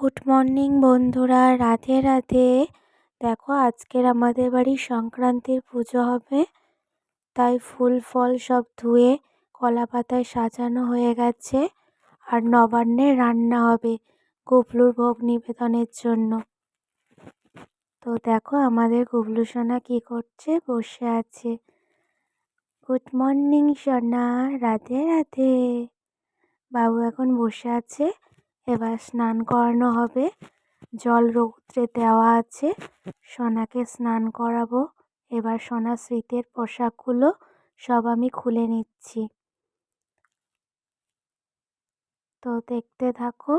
Good morning বন্ধুরা, রাধে রাধে। দেখো, আজকের আমাদের বাড়ি সংক্রান্তির পুজো হবে, তাই ফুল ফল সব ধুয়ে কলা পাতায় সাজানো হয়ে গেছে। আর নবান্নে রান্না হবে গুবলুর ভোগ নিবেদনের জন্য। তো দেখো আমাদের গুবলু সোনা কি করছে, বসে আছে। গুড মর্নিং সোনা, রাধে রাধে। বাবু এখন বসে আছে, এবার স্নান করানো হবে। জল রৌদ্রে দেওয়া আছে, সোনাকে স্নান করাবো। এবার সোনা শীতের পোশাকগুলো সব আমি খুলে নিচ্ছি। তো দেখতে থাকো,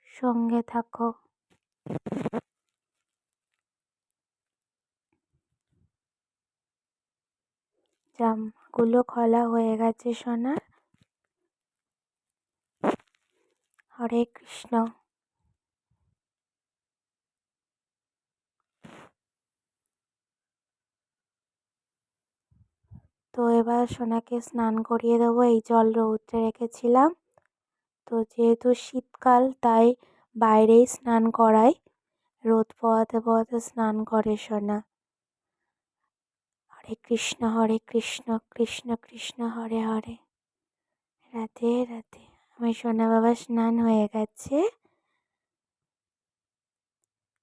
সঙ্গে থাকো। জামাগুলো খোলা হয়ে গেছে সোনার। হরে কৃষ্ণ। তো এবার সোনাকে স্নান করিয়ে দেবো। এই জল রৌদ্রে রেখেছিলাম, তো যেহেতু শীতকাল তাই বাইরেই স্নান করাই। রোদ পোহাতে পোহাতে স্নান করে সোনা। হরে কৃষ্ণ কৃষ্ণ কৃষ্ণ হরে হরে, রাধে রাধে। আমার সোনা বাবা স্নান হয়ে গেছে।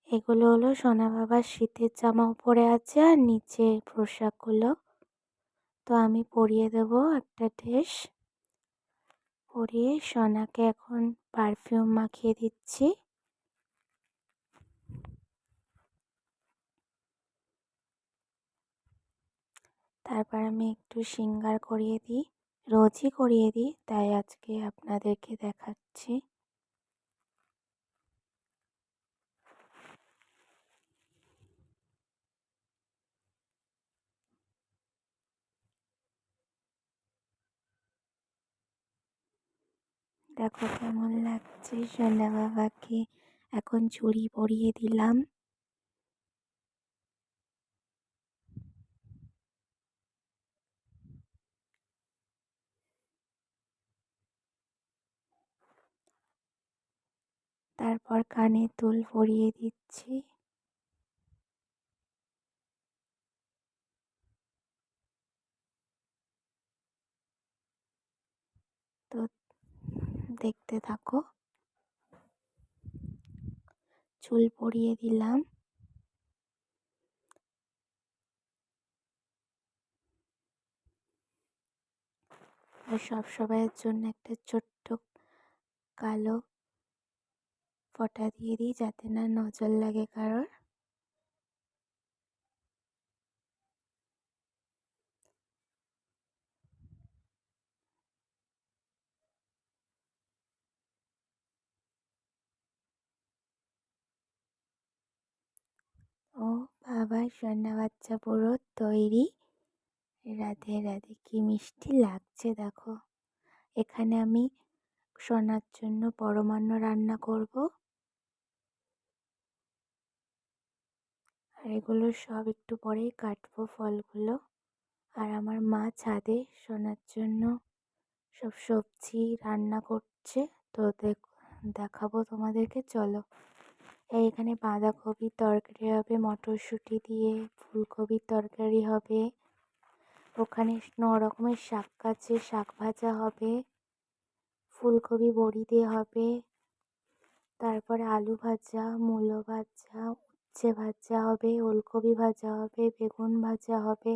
এগুলো হলো সোনা বাবার শীতের জামা পরে আছে, আর নিচে পোশাকগুলো। তো আমি পরিয়ে দেবো একটা ড্রেস। পরিয়ে সোনাকে এখন পারফিউম মাখিয়ে দিচ্ছি। তারপর আমি একটু শৃঙ্গার করিয়ে দিই, রোজই করিয়ে দিই, তাই আজকে আপনাদেরকে দেখাচ্ছি। দেখো কেমন লাগছে সোনা বাবাকে। এখন চুড়ি পরিয়ে দিলাম। তারপর কানে দুল পরিয়ে দিচ্ছি। তো দেখতে থাকো। চুল পরিয়ে দিলাম। আর সব সবাইয়ের জন্য একটা ছোট্ট কালো ফোঁটা দিয়ে দিই, যাতে না নজর লাগে কারোর। ও বাবা, সোনা বাচ্চা পুরো তৈরি। রাধে রাধে, কি মিষ্টি লাগছে দেখো। এখানে আমি সোনার জন্য পরমান্ন রান্না করব। আর এগুলো সব একটু পরেই কাটবো ফলগুলো। আর আমার মা ছাদে সোনার জন্য সব সবজি রান্না করছে, তো দেখাবো তোমাদেরকে, চলো। এইখানে বাঁধাকপির তরকারি হবে, মটরশুঁটি দিয়ে ফুলকপির তরকারি হবে। ওখানে 9 রকমের শাক আছে, শাক ভাজা হবে, ফুলকপি বড়ি দিয়ে হবে। তারপরে আলু ভাজা, মূলো ভাজা, উচ্ছে ভাজা হবে, ওলকপি ভাজা হবে, বেগুন ভাজা হবে,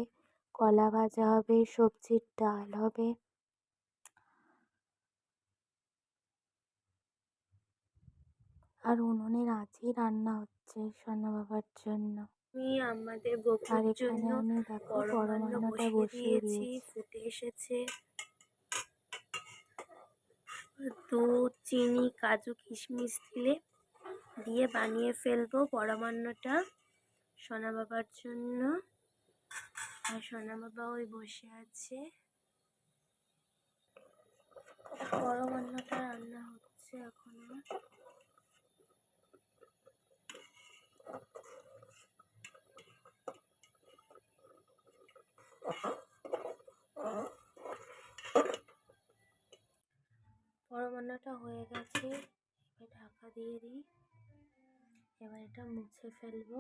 কলা ভাজা হবে, সবজির ডাল হবে। আর উনুনের আঁচেই রান্না হচ্ছে সোনা বাবার জন্য। আমি আমাদের আর গোপুর এখানে জন্য আমি দেখো পরমান্ন পরমান্নটা বসিয়ে বসিয়ে দিয়েছি, দিয়েছি। ফুটে এসেছে। দুধ, চিনি, কাজু, কিশমিশ দিয়ে বানিয়ে ফেলবো পরমান্নটা সোনা বাবার জন্য। আর সোনা বাবা ওই বসে আছে, পরমান্নটা রান্না হচ্ছে এখনো। পরমান্নটা হয়ে গেছে, এবার ঢাকা দিয়ে দিই। এবার এটা মুছে ফেলবো।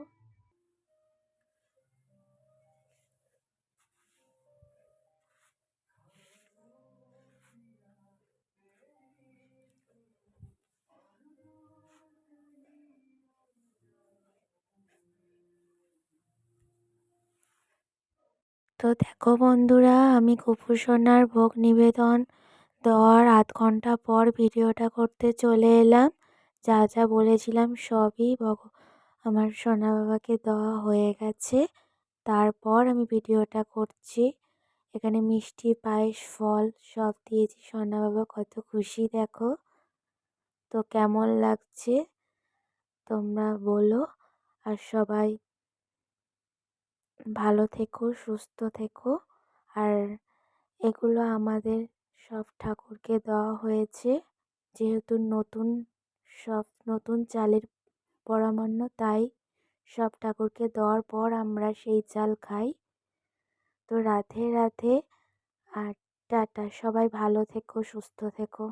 তো দেখো বন্ধুরা, আমি গোপুসোনার ভোগ নিবেদন দেওয়ার আধ ঘন্টা পর ভিডিওটা করতে চলে এলাম। যা যা বলেছিলাম সবই আমার সোনা বাবাকে দেওয়া হয়ে গেছে। তারপর আমি ভিডিওটা করছি। এখানে মিষ্টি, পায়েস, ফল সব দিয়েছি। সোনা বাবা কত খুশি দেখো। তো কেমন লাগছে তোমরা বলো। আর সবাই ভালো থেকো, সুস্থ থেকো। আর এগুলো আমাদের সব ঠাকুরকে দেওয়া হয়েছে, যেহেতু নতুন চালের পরমান্ন, তাই সব ঠাকুরকে দেওয়ার পর আমরা সেই চাল খাই। তো রাধে রাধে, আর টাটা। সবাই ভালো থেকো, সুস্থ থেকো।